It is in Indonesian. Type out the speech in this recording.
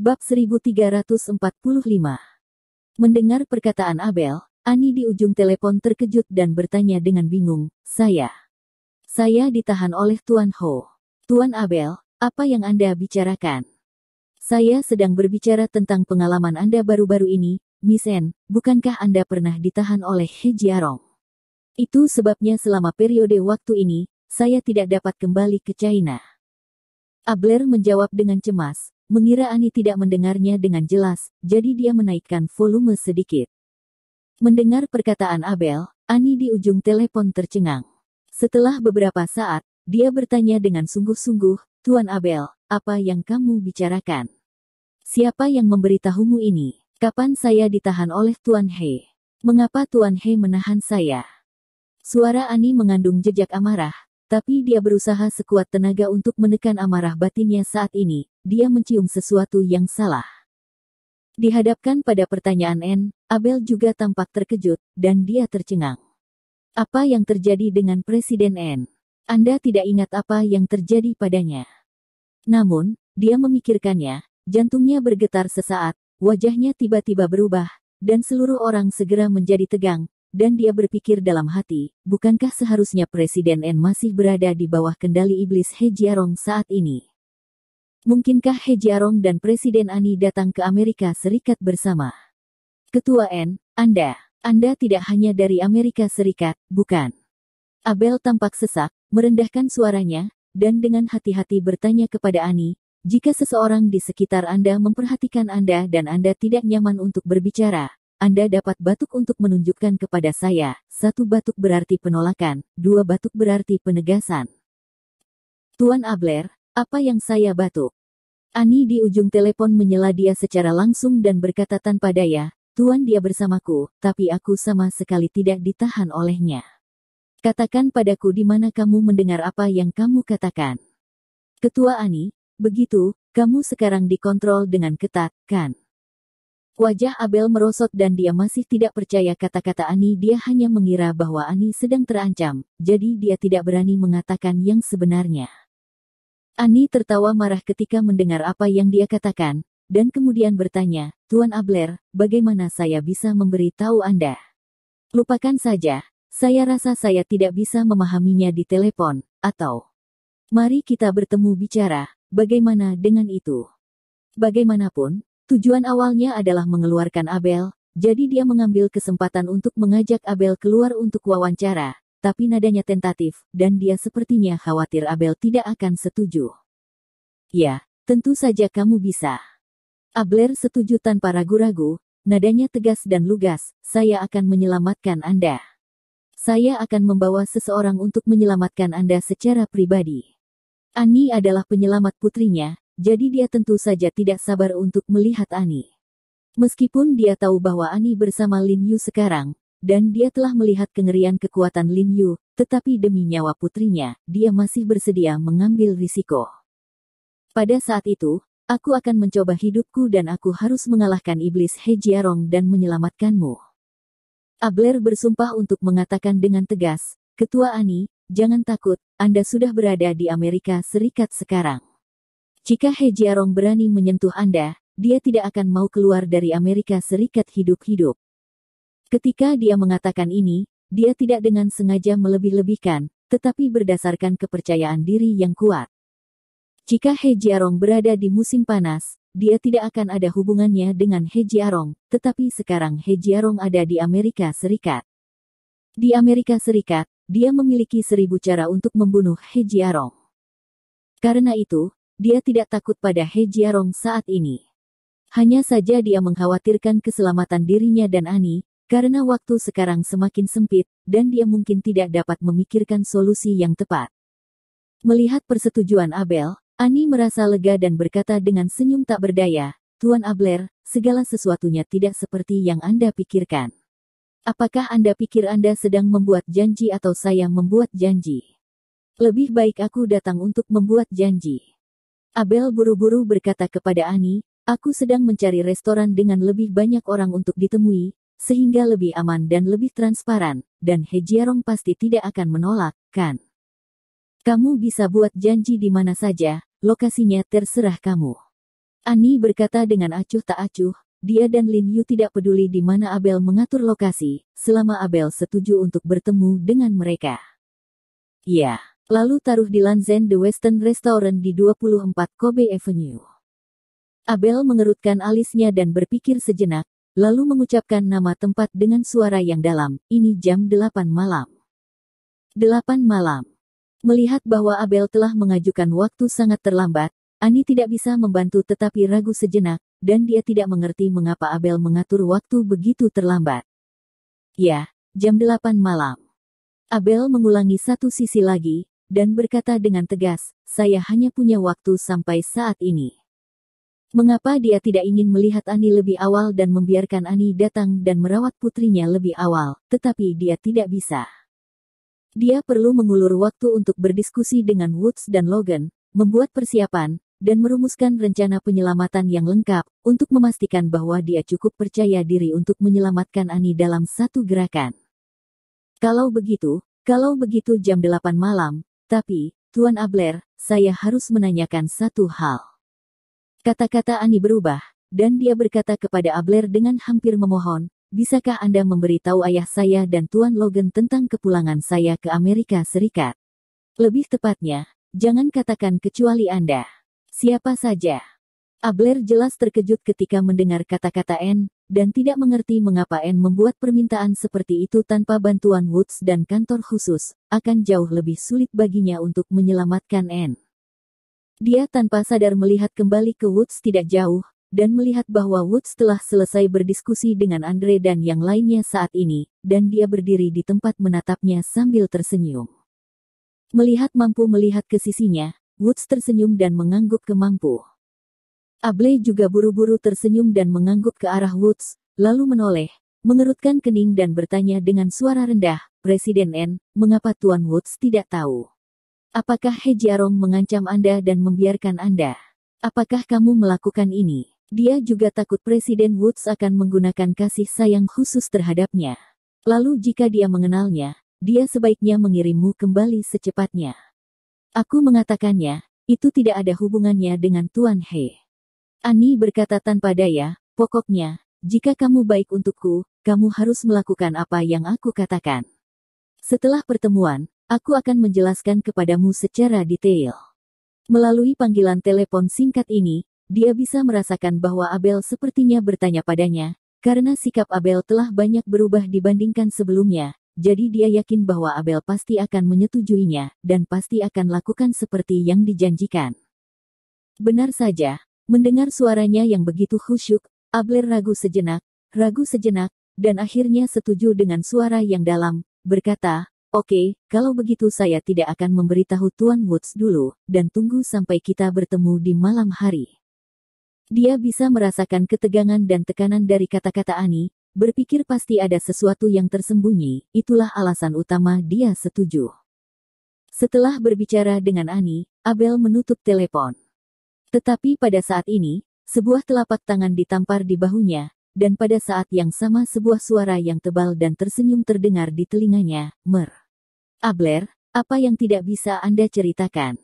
Bab 1345. Mendengar perkataan Abel, Ani di ujung telepon terkejut dan bertanya dengan bingung, Saya ditahan oleh Tuan Ho. Tuan Abel, apa yang Anda bicarakan? Saya sedang berbicara tentang pengalaman Anda baru-baru ini, Miss N. Bukankah Anda pernah ditahan oleh He Jiarong? Itu sebabnya selama periode waktu ini, saya tidak dapat kembali ke China. Abler menjawab dengan cemas, mengira Ani tidak mendengarnya dengan jelas, jadi dia menaikkan volume sedikit. Mendengar perkataan Abel, Ani di ujung telepon tercengang. Setelah beberapa saat, dia bertanya dengan sungguh-sungguh, Tuan Abel, apa yang kamu bicarakan? Siapa yang memberitahumu ini? Kapan saya ditahan oleh Tuan He? Mengapa Tuan He menahan saya? Suara Ani mengandung jejak amarah, tapi dia berusaha sekuat tenaga untuk menekan amarah batinnya saat ini. Dia mencium sesuatu yang salah. Dihadapkan pada pertanyaan N, Abel juga tampak terkejut, dan dia tercengang. Apa yang terjadi dengan Presiden N? Anda tidak ingat apa yang terjadi padanya. Namun, dia memikirkannya, jantungnya bergetar sesaat, wajahnya tiba-tiba berubah, dan seluruh orang segera menjadi tegang, dan dia berpikir dalam hati, bukankah seharusnya Presiden N masih berada di bawah kendali iblis He Jiarong saat ini? Mungkinkah He Jiarong dan Presiden Ani datang ke Amerika Serikat bersama? Ketua N, Anda tidak hanya dari Amerika Serikat, bukan? Abel tampak sesak, merendahkan suaranya, dan dengan hati-hati bertanya kepada Ani, jika seseorang di sekitar Anda memperhatikan Anda dan Anda tidak nyaman untuk berbicara, Anda dapat batuk untuk menunjukkan kepada saya. 1 batuk berarti penolakan, 2 batuk berarti penegasan. Tuan Abler, apa yang saya batuk? Ani di ujung telepon menyela dia secara langsung dan berkata tanpa daya, Tuan dia bersamaku, tapi aku sama sekali tidak ditahan olehnya. Katakan padaku di mana kamu mendengar apa yang kamu katakan. Ketua Ani, begitu, kamu sekarang dikontrol dengan ketat, kan? Wajah Abel merosot dan dia masih tidak percaya kata-kata Ani. Dia hanya mengira bahwa Ani sedang terancam, jadi dia tidak berani mengatakan yang sebenarnya. Ani tertawa marah ketika mendengar apa yang dia katakan, dan kemudian bertanya, Tuan Abler, bagaimana saya bisa memberi tahu Anda? Lupakan saja, saya rasa saya tidak bisa memahaminya di telepon, atau mari kita bertemu bicara, bagaimana dengan itu? Bagaimanapun, tujuan awalnya adalah mengeluarkan Abel, jadi dia mengambil kesempatan untuk mengajak Abel keluar untuk wawancara, tapi nadanya tentatif, dan dia sepertinya khawatir Abel tidak akan setuju. Ya, tentu saja kamu bisa. Abler setuju tanpa ragu-ragu, nadanya tegas dan lugas, saya akan menyelamatkan Anda. Saya akan membawa seseorang untuk menyelamatkan Anda secara pribadi. Ani adalah penyelamat putrinya, jadi dia tentu saja tidak sabar untuk melihat Ani. Meskipun dia tahu bahwa Ani bersama Lin Yu sekarang, dan dia telah melihat kengerian kekuatan Lin Yu, tetapi demi nyawa putrinya, dia masih bersedia mengambil risiko. Pada saat itu, aku akan mencoba hidupku dan aku harus mengalahkan iblis He Jiarong dan menyelamatkanmu. Abler bersumpah untuk mengatakan dengan tegas, Ketua Ani, jangan takut, Anda sudah berada di Amerika Serikat sekarang. Jika He Jiarong berani menyentuh Anda, dia tidak akan mau keluar dari Amerika Serikat hidup-hidup. Ketika dia mengatakan ini, dia tidak dengan sengaja melebih-lebihkan, tetapi berdasarkan kepercayaan diri yang kuat. Jika He Jiarong berada di musim panas, dia tidak akan ada hubungannya dengan He Jiarong, tetapi sekarang He Jiarong ada di Amerika Serikat. Di Amerika Serikat, dia memiliki 1000 cara untuk membunuh He Jiarong. Karena itu, dia tidak takut pada He Jiarong saat ini. Hanya saja dia mengkhawatirkan keselamatan dirinya dan Ani, karena waktu sekarang semakin sempit, dan dia mungkin tidak dapat memikirkan solusi yang tepat. Melihat persetujuan Abel, Ani merasa lega dan berkata dengan senyum tak berdaya, Tuan Abler, segala sesuatunya tidak seperti yang Anda pikirkan. Apakah Anda pikir Anda sedang membuat janji atau saya membuat janji? Lebih baik aku datang untuk membuat janji. Abel buru-buru berkata kepada Ani, aku sedang mencari restoran dengan lebih banyak orang untuk ditemui, sehingga lebih aman dan lebih transparan, dan He Jiarong pasti tidak akan menolak, kan? Kamu bisa buat janji di mana saja, lokasinya terserah kamu. Annie berkata dengan acuh tak acuh, dia dan Lin Yu tidak peduli di mana Abel mengatur lokasi, selama Abel setuju untuk bertemu dengan mereka. Ya, lalu taruh di Lanzen The Western Restaurant di 24 Kobe Avenue. Abel mengerutkan alisnya dan berpikir sejenak, lalu mengucapkan nama tempat dengan suara yang dalam, ini jam 8 malam. 8 malam. Melihat bahwa Abel telah mengajukan waktu sangat terlambat, Annie tidak bisa membantu tetapi ragu sejenak, dan dia tidak mengerti mengapa Abel mengatur waktu begitu terlambat. Ya, jam 8 malam. Abel mengulangi satu sisi lagi, dan berkata dengan tegas, saya hanya punya waktu sampai saat ini. Mengapa dia tidak ingin melihat Annie lebih awal dan membiarkan Annie datang dan merawat putrinya lebih awal, tetapi dia tidak bisa. Dia perlu mengulur waktu untuk berdiskusi dengan Woods dan Logan, membuat persiapan, dan merumuskan rencana penyelamatan yang lengkap, untuk memastikan bahwa dia cukup percaya diri untuk menyelamatkan Annie dalam satu gerakan. Kalau begitu jam 8 malam, tapi, Tuan Abler, saya harus menanyakan satu hal. Kata-kata Annie berubah, dan dia berkata kepada Abler dengan hampir memohon, bisakah Anda memberitahu ayah saya dan Tuan Logan tentang kepulangan saya ke Amerika Serikat? Lebih tepatnya, jangan katakan kecuali Anda. Siapa saja. Abler jelas terkejut ketika mendengar kata-kata Anne, dan tidak mengerti mengapa Anne membuat permintaan seperti itu tanpa bantuan Woods dan kantor khusus, akan jauh lebih sulit baginya untuk menyelamatkan Anne. Dia tanpa sadar melihat kembali ke Woods tidak jauh, dan melihat bahwa Woods telah selesai berdiskusi dengan Andre dan yang lainnya saat ini, dan dia berdiri di tempat menatapnya sambil tersenyum. Melihat ke sisinya, Woods tersenyum dan mengangguk ke mampu. Able juga buru-buru tersenyum dan mengangguk ke arah Woods, lalu menoleh, mengerutkan kening dan bertanya dengan suara rendah, Presiden N, mengapa Tuan Woods tidak tahu? Apakah He Jiarong mengancam Anda dan membiarkan Anda? Apakah kamu melakukan ini? Dia juga takut Presiden Woods akan menggunakan kasih sayang khusus terhadapnya. Lalu jika dia mengenalnya, dia sebaiknya mengirimmu kembali secepatnya. Aku mengatakannya, itu tidak ada hubungannya dengan Tuan He. Annie berkata tanpa daya, pokoknya, jika kamu baik untukku, kamu harus melakukan apa yang aku katakan. Setelah pertemuan, aku akan menjelaskan kepadamu secara detail. Melalui panggilan telepon singkat ini, dia bisa merasakan bahwa Abel sepertinya bertanya padanya, karena sikap Abel telah banyak berubah dibandingkan sebelumnya, jadi dia yakin bahwa Abel pasti akan menyetujuinya, dan pasti akan lakukan seperti yang dijanjikan. Benar saja, mendengar suaranya yang begitu khusyuk, Abler ragu sejenak, dan akhirnya setuju dengan suara yang dalam, berkata, Oke, kalau begitu saya tidak akan memberitahu Tuan Woods dulu, dan tunggu sampai kita bertemu di malam hari. Dia bisa merasakan ketegangan dan tekanan dari kata-kata Annie, berpikir pasti ada sesuatu yang tersembunyi, itulah alasan utama dia setuju. Setelah berbicara dengan Annie, Abel menutup telepon. Tetapi pada saat ini, sebuah telapak tangan ditampar di bahunya, dan pada saat yang sama sebuah suara yang tebal dan tersenyum terdengar di telinganya, Abler, apa yang tidak bisa Anda ceritakan?